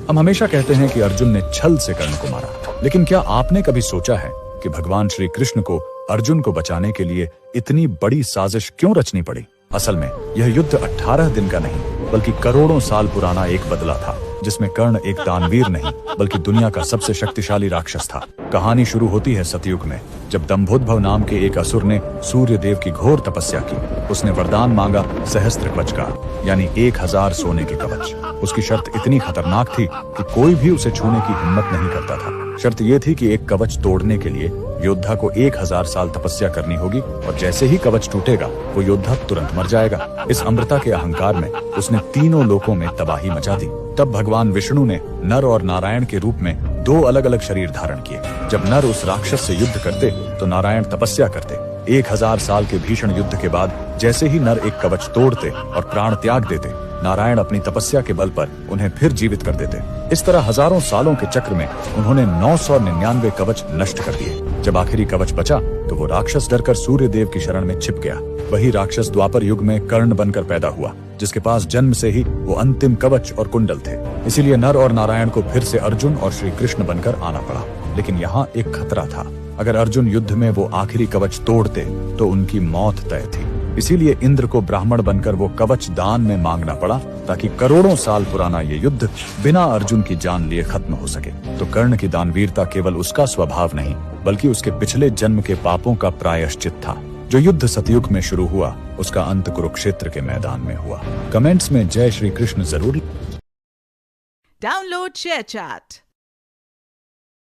हम हमेशा कहते हैं कि अर्जुन ने छल से कर्ण को मारा, लेकिन क्या आपने कभी सोचा है कि भगवान श्री कृष्ण को अर्जुन को बचाने के लिए इतनी बड़ी साजिश क्यों रचनी पड़ी? असल में यह युद्ध 18 दिन का नहीं बल्कि करोड़ों साल पुराना एक बदला था, जिसमें कर्ण एक दानवीर नहीं बल्कि दुनिया का सबसे शक्तिशाली राक्षस था। कहानी शुरू होती है सतयुग में, जब दंभोद्भव नाम के एक असुर ने सूर्य देव की घोर तपस्या की। उसने वरदान मांगा सहस्त्र कवच का, यानी 1000 सोने के कवच। उसकी शर्त इतनी खतरनाक थी कि कोई भी उसे छूने की हिम्मत नहीं करता था। शर्त यह थी कि एक कवच तोड़ने के लिए योद्धा को 1000 साल तपस्या करनी होगी, और जैसे ही कवच टूटेगा वो योद्धा तुरंत मर जाएगा। इस अमृता के अहंकार में उसने तीनों लोकों में तबाही मचा दी। तब भगवान विष्णु ने नर और नारायण के रूप में 2 अलग-अलग शरीर धारण किए। जब नर उस राक्षस से युद्ध करते तो नारायण तपस्या करते। 1000 साल के भीषण युद्ध के बाद जैसे ही नर एक कवच तोड़ते और प्राण त्याग देते, नारायण अपनी तपस्या के बल पर उन्हें फिर जीवित कर देते। इस तरह हजारों सालों के चक्र में उन्होंने 999 कवच नष्ट कर दिए। जब आखिरी कवच बचा तो वो राक्षस डरकर सूर्य देव की शरण में छिप गया। वही राक्षस द्वापर युग में कर्ण बनकर पैदा हुआ, जिसके पास जन्म से ही वो अंतिम कवच और कुंडल थे। इसीलिए नर और नारायण को फिर से अर्जुन और श्री कृष्ण बनकर आना पड़ा। लेकिन यहाँ एक खतरा था, अगर अर्जुन युद्ध में वो आखिरी कवच तोड़ते तो उनकी मौत तय थी। इसीलिए इंद्र को ब्राह्मण बनकर वो कवच दान में मांगना पड़ा, ताकि करोड़ों साल पुराना ये युद्ध बिना अर्जुन की जान लिए खत्म हो सके। तो कर्ण की दानवीरता केवल उसका स्वभाव नहीं बल्कि उसके पिछले जन्म के पापों का प्रायश्चित था। जो युद्ध सतयुग में शुरू हुआ उसका अंत कुरुक्षेत्र के मैदान में हुआ। कमेंट्स में जय श्री कृष्ण जरूर। Download share chat.